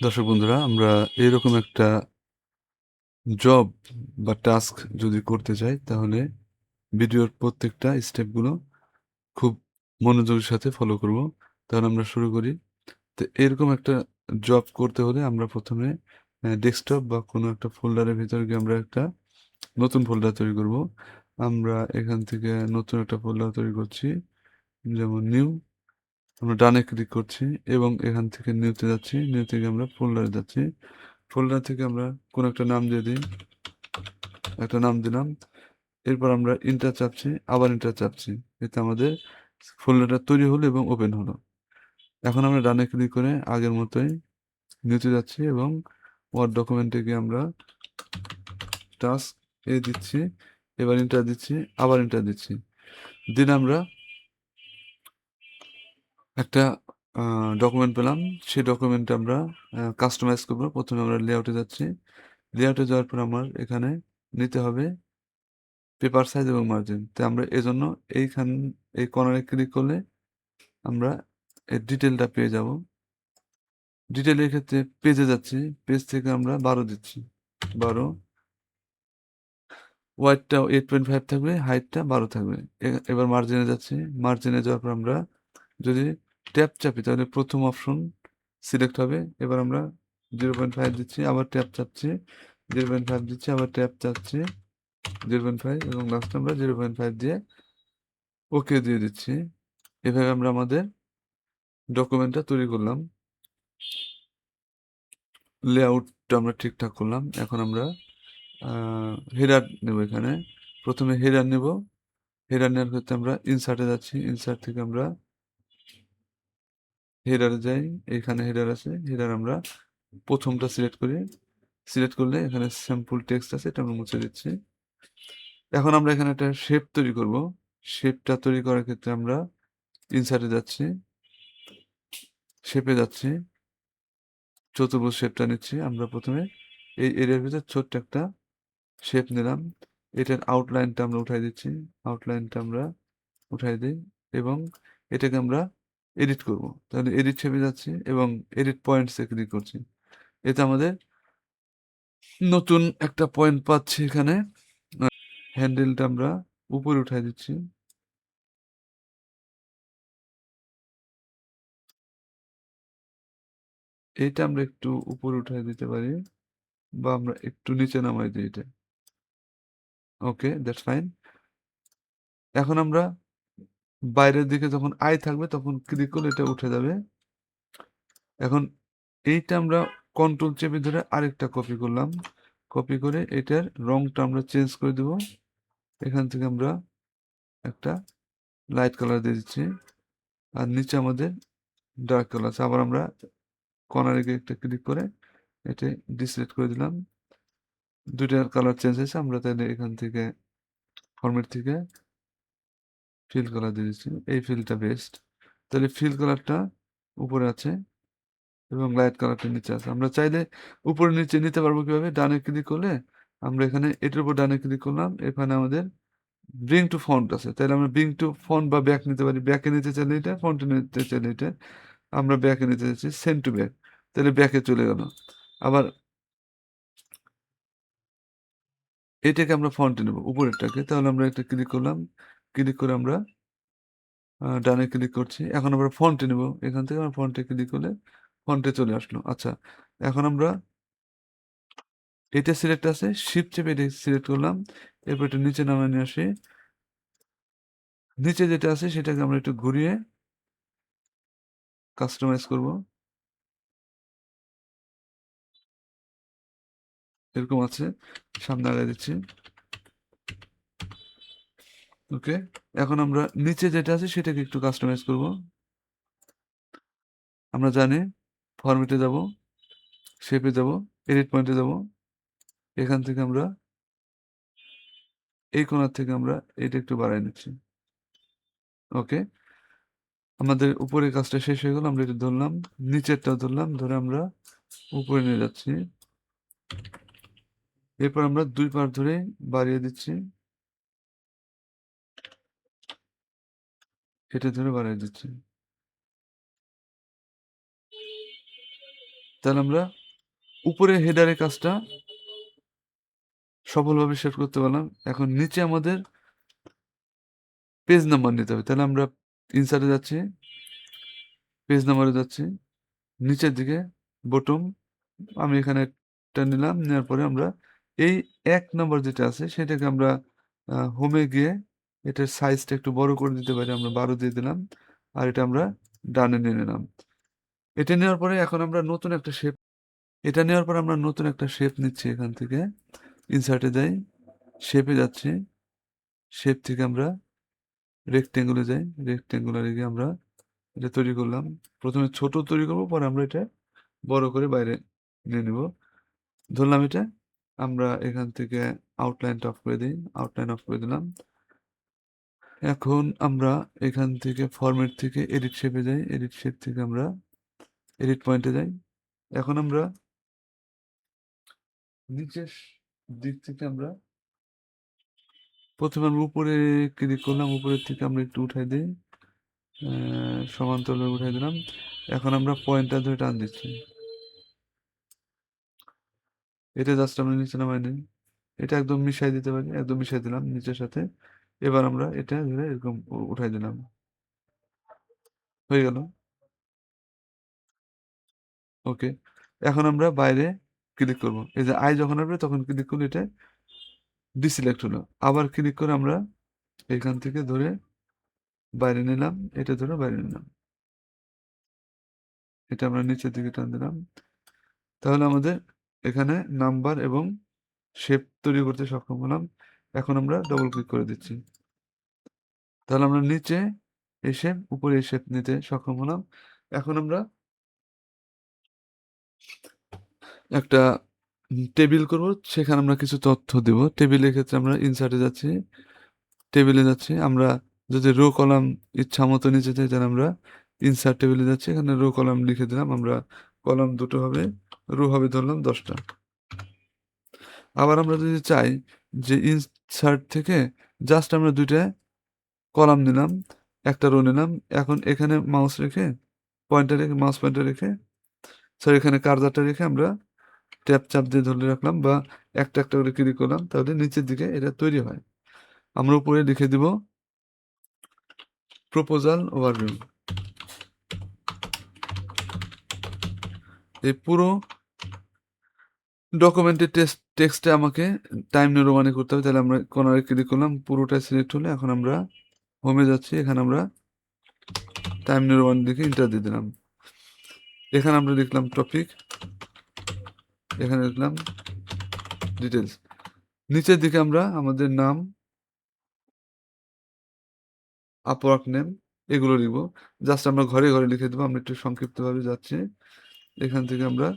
দর্শক বন্ধুরা, আমরা এরকম একটা জব বা টাস্ক যদি করতে চাই, তাহলে ভিডিওর প্রত্যেকটা স্টেপগুলো খুব মনোযোগের সাথে ফলো করব। তাহলে আমরা শুরু করি। তো এরকম একটা জব করতে হলে আমরা প্রথমে ডেস্কটপ বা কোনো একটা ফোল্ডারের ভিতরে গিয়ে আমরা একটা নতুন ফোল্ডার তৈরি করব। আমরা এখান থেকে নতুন একটা ফোল্ডার তৈরি করছি, যেমন নিউ। আমরা ডানে ক্লিক করছি এবং এখান থেকে নিউতে যাচ্ছি, নিউ থেকে আমরা ফোল্ডারে যাচ্ছি। ফোল্ডার থেকে আমরা কোনো একটা নাম দিয়ে দিই, একটা নাম দিলাম। এরপর আমরা ইন্টার চাপছি, আবার ইন্টার চাপছি। এতে আমাদের ফোল্ডারটা তৈরি হলো এবং ওপেন হলো। এখন আমরা ডানে ক্লিক করে আগের মতোই নিচে যাচ্ছি এবং ওয়ার্ড ডকুমেন্টে গিয়ে আমরা টাস্ক দিচ্ছি, এবার ইন্টার দিচ্ছি, আবার ইন্টার দিচ্ছি। দিন আমরা একটা ডকুমেন্ট পেলাম। সেই ডকুমেন্টটা আমরা কাস্টমাইজ করবো। প্রথমে আমরা লেআউটে যাচ্ছি। লেআউটে যাওয়ার পর আমার এখানে নিতে হবে পেপার সাইজ এবং মার্জিন। তো আমরা এজন্য এই কর্নারে ক্লিক করলে আমরা এর ডিটেলটা পেয়ে যাব। ডিটেলের ক্ষেত্রে পেজে যাচ্ছি, পেজ থেকে আমরা 12 দিচ্ছি, 12। ওয়াইডটা 8.5 থাকবে, হাইটটা 12 থাকবে। এবার মার্জিনে যাচ্ছি। মার্জিনে যাওয়ার পর আমরা যদি ট্যাব চাপি তাহলে প্রথম অপশন সিলেক্ট হবে। এবার আমরা 0.5 দিচ্ছি, আবার ট্যাব চাপছি, 0.5 দিচ্ছি, আবার ট্যাব চাপছি, 0.5 এবং লাস্টে আমরা 0.5 দিয়ে ওকে দিয়ে দিচ্ছি। এভাবে আমরা আমাদের ডকুমেন্টটা তৈরি করলাম। লেআউটটা আমরা ঠিকঠাক করলাম। এখন আমরা হেডার নেব। এখানে প্রথমে হেডার নেব। হেডার নেওয়ার ক্ষেত্রে আমরা ইনসার্টে যাচ্ছি, ইনসার্ট থেকে আমরা হেডারে যাই। এখানে হেডার আছে, হেডার আমরা প্রথমটা সিলেক্ট করি। সিলেক্ট করলে এখানে স্যাম্পল টেক্সট আছে, এটা আমরা মুছে দিচ্ছি। এখন আমরা এখানে একটা শেপ তৈরি করব। শেপটা তৈরি করার ক্ষেত্রে আমরা ইনসার্টে যাচ্ছি, শেপে যাচ্ছি, চতুর্ভুজ শেপটা নিচ্ছি। আমরা প্রথমে এই এরিয়ার ভিতর ছোট্ট একটা শেপ নিলাম। এটার আউটলাইনটা আমরা উঠাই দিচ্ছি, আউটলাইনটা আমরা উঠাই দিই এবং এটাকে আমরা এডিট করব। তাহলে এডিট শেপে যাচ্ছি এবং এডিট পয়েন্টসে ক্লিক করছি। এতে আমাদের নতুন একটা পয়েন্ট পাচ্ছি। এখানে হ্যান্ডেলটা আমরা উপরে উঠাই দিচ্ছি, এইটা আমরা একটু উপরে উঠাই দিতে পারি বা আমরা একটু নিচে নামাই দিই এটা। ওকে, দ্যাটস ফাইন। এখন আমরা বাইরের দিকে যখন আই থাকবে তখন ক্লিক করলে এটা উঠে যাবে। এখন এইটা আমরা কন্ট্রোল চেপে ধরে আরেকটা কপি করলাম। কপি করে এটার রংটা আমরা চেঞ্জ করে দেব। এখান থেকে আমরা একটা লাইট কালার দিয়ে দিচ্ছি আর নিচে আমাদের ডার্ক কালার আছে। আবার আমরা কর্নারে গিয়ে একটা ক্লিক করে এটা ডিসলেক্ট করে দিলাম। দুইটার কালার চেঞ্জ হয়েছে। আমরা তাহলে এখান থেকে ফরম্যাট থেকে ফিল কালার দিয়ে দিচ্ছি। এই ফিলটা বেস্ট। তাহলে ফিল কালারটা উপরে আছে এবং লাইট কালারটা নিচে আছে। আমরা চাইলে উপরে নিচে নিতে পারবো কিভাবে? ডানে ক্লিক করলে আমরা এখানে এটার উপর ডানে ক্লিক করলাম, এখানে আমাদের ব্রিং টু ফন্ট আছে। তাহলে আমরা ব্রিং টু ফন্ট বা ব্যাক নিতে পারি। ব্যাকে নিতে চাইলে এটা, ফন্টে নিতে চাইলে এটা। আমরা ব্যাকে নিতে চাইছি, সেন্ড টু ব্যাক। তাহলে ব্যাকে চলে গেল। আবার এটাকে আমরা ফন্টে নেব, উপরেরটাকে। তাহলে আমরা একটা ক্লিক করলাম, ক্লিক করে আমরা ডানে ক্লিক করছি। এখন আমরা ফন্টে নেব। এখান থেকে আমরা ফন্টে ক্লিক করলে ফন্টে চলে আসলো। আচ্ছা, এখন আমরা এটা সিলেক্ট আছে, শিফট চেপে এটা সিলেক্ট করলাম। এরপর এটা নিচে নামিয়ে নিয়ে আসি। নিচে যেটা আছে সেটাকে আমরা একটু ঘুরিয়ে কাস্টমাইজ করব। এরকম আছে, সামনে আগায় দিচ্ছি। ওকে, এখন আমরা নিচে যেটা আছে সেটাকে একটু কাস্টমাইজ করব। আমরা জানি ফরম্যাটে যাব, শেপে যাব, এডিট পয়েন্টে যাব। এখান থেকে আমরা এই কোণার থেকে আমরা এটা একটু বাড়াই নিচ্ছি। ওকে, আমাদের উপরের কাজটা শেষ হয়ে গেল। আমরা এটা ধরলাম, নিচেরটা ধরলাম, ধরে আমরা উপরে নিয়ে যাচ্ছি। এরপর আমরা 2 পার্ট ধরে বাড়িয়ে দিচ্ছি, এটা ধরে বাড়িয়ে দিচ্ছি। তাহলে আমরা উপরে হেডারের কাজটা সফলভাবে শেষ করতে পারলাম। এখন নিচে আমাদের পেজ নাম্বার নিতে হবে। তাহলে আমরা ইনসার্টে যাচ্ছি, পেজ নাম্বারে যাচ্ছি, নিচের দিকে বটম আমি এখানে একটা নিলাম, নেওয়ার পরে আমরা এই ১ নাম্বার যেটা আছে সেটাকে আমরা হোমে গিয়ে এটার সাইজটা একটু বড় করে দিতে পারি। আমরা ১২ দিয়ে দিলাম। আর এটা আমরা ডানে নিয়ে নিলাম। এটা নেওয়ার পরে এখন আমরা নতুন একটা শেপ এটা নেওয়ার পর আমরা নতুন একটা শেপ নিচ্ছি এখান থেকে। ইনসার্টে যাই, শেপে যাচ্ছি। শেপ থেকে আমরা রেক্টেঙ্গুলে যাই। রেক্টেঙ্গুলারে গিয়ে আমরা এটা তৈরি করলাম। ১ম এ ছোট তৈরি করব, পরে আমরা এটা বড় করে বাইরে নিয়ে নিব। ধরলাম এটা। আমরা এখান থেকে আউটলাইনটা অফ করে দেই। আউটলাইন অফ করে দিলাম। এখন আমরা এখান থেকে ফরম্যাট থেকে এডিট শেপে যাই। এডিট শেপ থেকে আমরা এডিট পয়েন্টে যাই। এখন আমরা নিচের দিক থেকে আমরা ১ম এ আমরা উপরে ক্লিক করলাম। উপরের থেকে আমরা একটু উঠাই দেই। সমান্তরালে উঠাই দিলাম। এখন আমরা পয়েন্টার ধরে টান দিচ্ছি। এটা জাস্ট আমরা নিচে নামাই নিই। এটা একদম মিশাই দিতে পারি। একদম মিশাই দিলাম নিচের সাথে। এবার আমরা এটা ধরে এরকম উঠাই দিলাম। হয়ে গেল। ওকে। এখন আমরা বাইরে ক্লিক করব। এই যে আই যখন আসবে তখন ক্লিক করলে এটা ডিসিলেক্ট হলো। আবার ক্লিক করে আমরা এখান থেকে ধরে বাইরে নিলাম। এটা ধরে বাইরে নিলাম। এটা আমরা নিচের দিকে টান দিলাম। তাহলে আমাদের এখানে নাম্বার এবং শেপ তৈরি করতে সক্ষম হলাম। এখন আমরা ডবল ক্লিক করে দিচ্ছি। তাহলে আমরা নিচে এই শেপ, উপরে এই শেপ নিতে সক্ষম হলাম। এখন আমরা একটা টেবিল করব। সেখানে আমরা কিছু তথ্য দেব। টেবিলের ক্ষেত্রে আমরা ইনসার্টে যাচ্ছি, টেবিলে যাচ্ছি। আমরা যদি রো কলাম ইচ্ছামতো নিচে চাই তাহলে আমরা ইনসার্ট টেবিলে যাচ্ছি। এখানে রো কলাম লিখে দিলাম। আমরা কলাম দুটো হবে, রো হবে ধরলাম ১০ টা। আবার আমরা যদি চাই যে ইনসার্ট থেকে জাস্ট আমরা ২ টা কলাম নিলাম, একটা রো নিলাম। এখন এখানে মাউস রেখে পয়েন্টার রেখে মাউস পয়েন্টার রেখে সরি এখানে কার্সারটা রেখে আমরা ট্যাব চাপ দিয়ে ধরে রাখলাম বা একটা একটা করে ক্লিক করলাম, তাহলে নিচের দিকে এটা তৈরি হয়। আমরা উপরে লিখে দিব প্রপোজাল ওভারভিউ। এই পুরো ডকুমেন্টের টেক্সটে আমাকে টাইম নিউ রোমানে করতে হবে। তাহলে আমরা কর্নারে ক্লিক করলাম, পুরোটা সিলেক্ট হলে এখন আমরা হোমে যাচ্ছি। এখানে আমরা টাইম নিউ রোমান লিখে এন্টার দিয়ে দিলাম। এখানে আমরা লিখলাম টপিক, এখানে লিখলাম ডিটেলস। নিচের দিকে আমরা আমাদের নাম, আপওয়ার্ক নেম এগুলো লিখব। জাস্ট আমরা ঘরে ঘরে লিখে দেবো। আমরা একটু সংক্ষিপ্তভাবে যাচ্ছি। এখান থেকে আমরা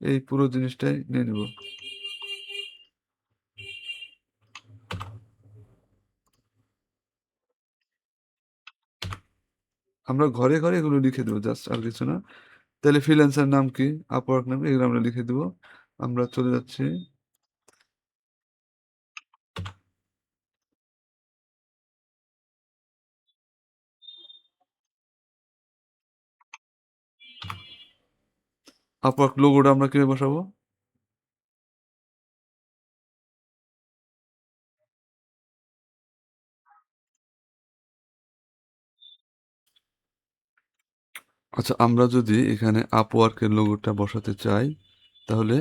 এই পুরো জিনিসটাই নিয়ে নেব। আমরা ঘরে ঘরে এগুলো লিখে দেবো, জাস্ট আর কিছু না। তাহলে ফ্রিল্যান্সার নাম কি, আপওয়ার্ক নাম এগুলো আমরা লিখে দেবো। আমরা চলে যাচ্ছি। আপওয়ার্ক লোগোটা আমরা কিভাবে বসাবো? আচ্ছা, আমরা যদি এখানে আপওয়ার্কের লোগোটা বসাতে চাই তাহলে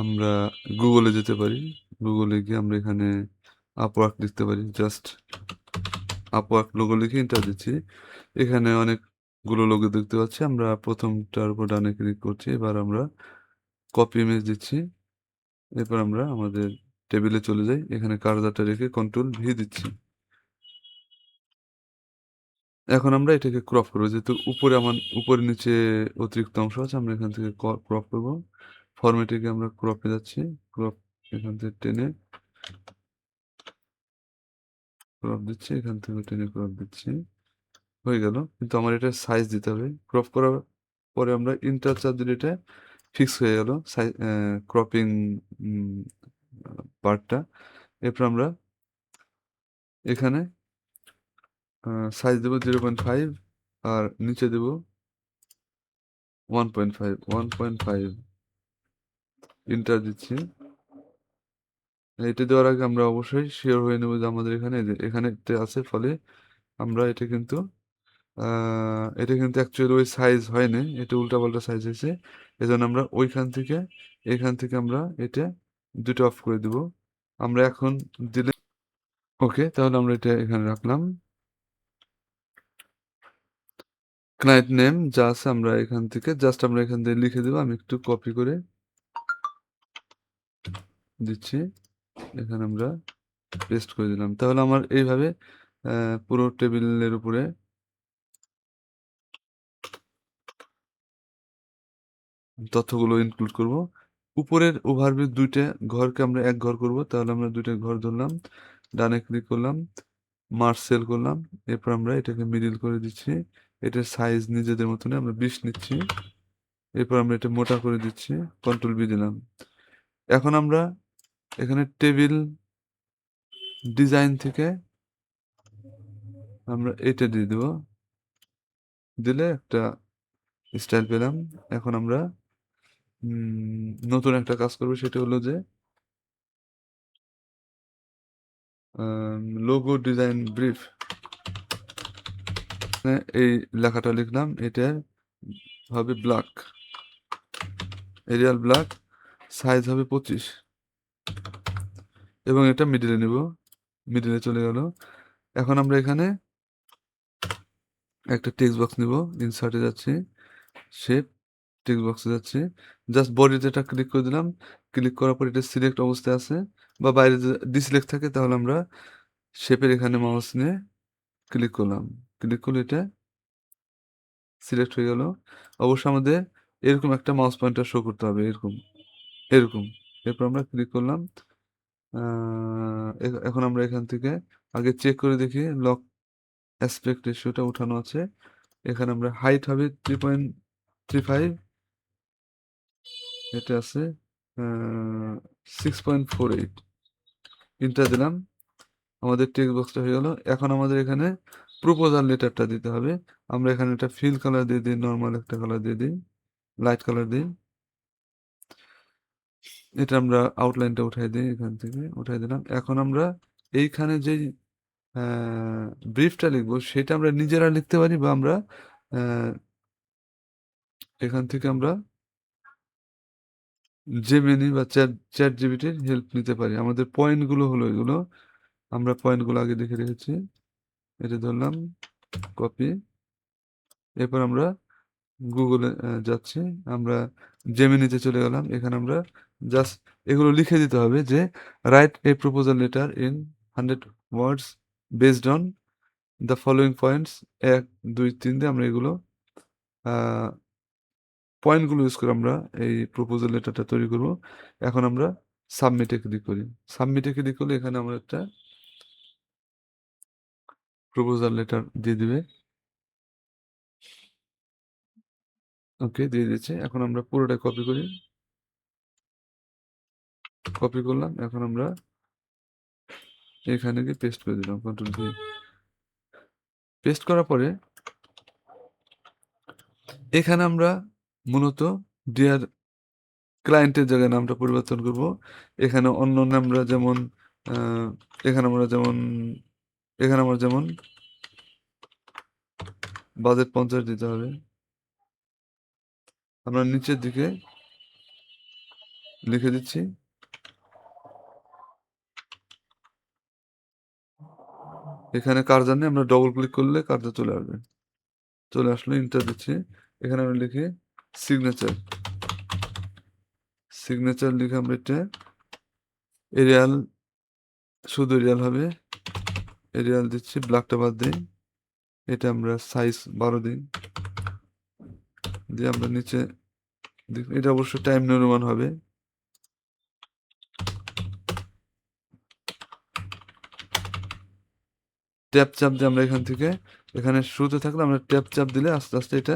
আমরা গুগলে যেতে পারি। গুগলে গিয়ে আমরা এখানে আপওয়ার্ক লিখতে পারি। জাস্ট আপওয়ার্ক লোগো লিখে এন্টার দিচ্ছি। এখানে অনেকগুলো লোগো দেখতে পাচ্ছি। আমরা প্রথমটার উপর ডানে ক্লিক করছি। এবার আমরা কপি ইমেজ দিচ্ছি। এরপর আমরা আমাদের টেবিলে চলে যাই। এখানে কার্সারটা রেখে কন্ট্রোল ভি দিচ্ছি। এখন আমরা এটাকে ক্রপ করবো। যেহেতু উপরে আমার উপরে নিচে অতিরিক্ত অংশ আছে, আমরা এখান থেকে ক্রপ করব। ফরম্যাটে গিয়ে আমরা ক্রপে যাচ্ছি। ক্রপ এখান থেকে টেনে ক্রপ দিচ্ছি, এখান থেকে টেনে ক্রপ দিচ্ছি। হয়ে গেল। কিন্তু আমার এটা সাইজ দিতে হবে। ক্রপ করার পরে আমরা ইন্টার চাপ দিলে এটা ফিক্স হয়ে গেল ক্রপিং পার্টটা। এরপর আমরা এখানে সাইজ দেবো 0.5 আর নিচে দেব 1.5 ইন্টার দিচ্ছি। এটা দেওয়ার আগে আমরা অবশ্যই শিওর হয়ে নেব যে আমাদের এখানে আছে, ফলে আমরা এটা কিন্তু অ্যাকচুয়ালি ওই সাইজ হয়নি, এটা উল্টাপাল্টা সাইজ হয়েছে। এজন্য আমরা এখান থেকে আমরা এটা দুটো অফ করে দিব। আমরা এখন দিলে ওকে, তাহলে আমরা এটা এখানে রাখলাম। ক্লায়েন্ট নেম যা আছে আমরা এখান থেকে লিখে দেবো। আমি একটু কপি করে দিচ্ছি, এখানে আমরা পেস্ট করে দিলাম। তাহলে আমার এইভাবে পুরো টেবিলের উপরে তথ্যগুলো ইনক্লুড করব। উপরের ওভারভিউ দুইটা ঘরকে আমরা এক ঘর করব, তাহলে আমরা দুইটা ঘর ধরলাম, ডানে ক্লিক করলাম, মার্জ সেল করলাম, এরপর আমরা এটাকে মিডিল করে দিচ্ছি। এটার সাইজ নিজেদের মতনই আমরা 20 নিচ্ছি। এরপর আমরা এটা মোটা করে দিচ্ছি, কন্ট্রোল বি দিলাম। এখন আমরা এখানে টেবিল ডিজাইন থেকে আমরা এটা দিয়ে দেব, দিলে একটা স্টাইল পেলাম। এখন আমরা নতুন একটা কাজ করবো, সেটা হলো যে লোগো ডিজাইন ব্রিফ, এই লেখাটা লিখলাম। এটা হবে ব্ল্যাক, এরিয়াল ব্ল্যাক, সাইজ হবে 25 এবং এটা মিডিলে নেব। মিডিলে চলে গেল। এখন আমরা এখানে একটা টেক্সট বক্স নিব, ইনসার্টে যাচ্ছি, শেপ, টেক্সট বক্সে যাচ্ছি, জাস্ট বডিতে এটা ক্লিক করে দিলাম। ক্লিক করার পর এটা সিলেক্ট অবস্থায় আছে, বা বাইরে যদি ডিসিলেক্ট থাকে তাহলে আমরা শেপের এখানে মাউস নিয়ে ক্লিক করলাম। ক্লিক করলে এটা সিলেক্ট হয়ে গেল। অবশ্য আমাদের এরকম একটা মাউস পয়েন্টার শো করতে হবে, এরকম এরকম। এরপর আমরা ক্লিক করলাম। এখন আমরা এখান থেকে আগে চেক করে দেখি লক অ্যাসপেক্ট রেশিওটা উঠানো আছে। এখানে আমরা হাইট হবে 3.35, এটা আছে 6.48, ইন্টার দিলাম। আমাদের টেক্সট বক্সটা হয়ে গেল। এখন আমাদের এখানে প্রপোজাল লেটারটা দিতে হবে। আমরা এখানে একটা ফিল কালার দিয়ে দিই, নর্মাল একটা কালার দিয়ে দিই, লাইট কালার দিই। এটা আমরা আউটলাইনটা উঠাই দিই, এখান থেকে উঠাই দিলাম। এখন আমরা এইখানে যে ব্রিফটা লিখবো সেটা আমরা নিজেরা লিখতে পারি, বা আমরা এখান থেকে আমরা জেমিনি বা চ্যাট জিপিটির হেল্প নিতে পারি। আমাদের পয়েন্টগুলো হলো এগুলো, আমরা পয়েন্টগুলো আগে লিখে রেখেছি। এটা ধরলাম, কপি। এরপর আমরা গুগলে যাচ্ছি, আমরা জেমিনিতে চলে গেলাম। এখানে আমরা জাস্ট এগুলো লিখে দিতে হবে যে write a proposal letter in 100 words based on the following points. 1 2 3 দিয়ে আমরা এগুলো পয়েন্টগুলো ইউজ করে আমরা এই প্রপোজাল লেটারটা তৈরি করব। এখন আমরা সাবমিটে ক্লিক করি। সাবমিটে ক্লিক করলে এখানে আমরা একটা প্রপোজাল লেটার দিয়ে দিবে। ওকে, দিয়ে দিচ্ছে। এখন আমরা পুরোটা কপি করি, কপি করলাম। এখন আমরা এখানে গিয়ে পেস্ট করে দিলাম, কন্ট্রোল ভি। পেস্ট করার পরে এখানে আমরা মূলত ডিয়ার ক্লায়েন্টের জায়গায় নামটা পরিবর্তন করব। এখানে অন্য নামরা যেমন আহ, এখানে আমরা যেমন এখানে আমরা যেমন বাজেট 50 দিতে হবে। আমরা নিচের দিকে লিখে দিচ্ছি। এখানে কার্সার নিয়ে আমরা ডবল ক্লিক করলে কার্সার চলে আসবে। চলে আসলে ইন্টার দিচ্ছি। এখানে আমরা লিখি সিগনেচার। সিগনেচার লিখে আমরা এটা এরিয়াল, শুধু এরিয়াল হবে, এরিয়াল দিচ্ছি, ব্ল্যাকটা বাদ দিই। এটা আমরা সাইজ 12 দিই, দিয়ে আমরা নিচে এটা অবশ্য টাইম নির্মাণ হবে। ট্যাপ চাপ দিয়ে আমরা এখান থেকে, এখানে শুরুতে থাকলে আমরা ট্যাপ চাপ দিলে আস্তে আস্তে এটা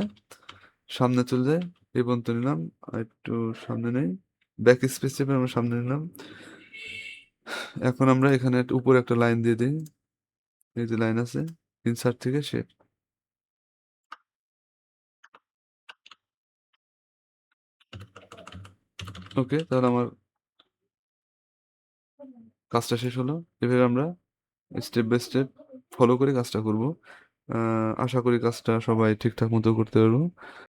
সামনে চলে যায়। এই পর্যন্ত নিলাম, আর একটু সামনে নেই, ব্যাক স্পেস চেপে আমরা সামনে নিলাম। এখন আমরা এখানে উপরে একটা লাইন দিয়ে দিই, এই যে লাইন আছে, ইনসার্ট থেকে শেপ। ওকে, তাহলে আমার কাজটা শেষ হলো। এভাবে আমরা স্টেপ বাই স্টেপ ফলো করে কাজটা করব। আশা করি কাজটা সবাই ঠিকঠাক মতো করতে পারবো।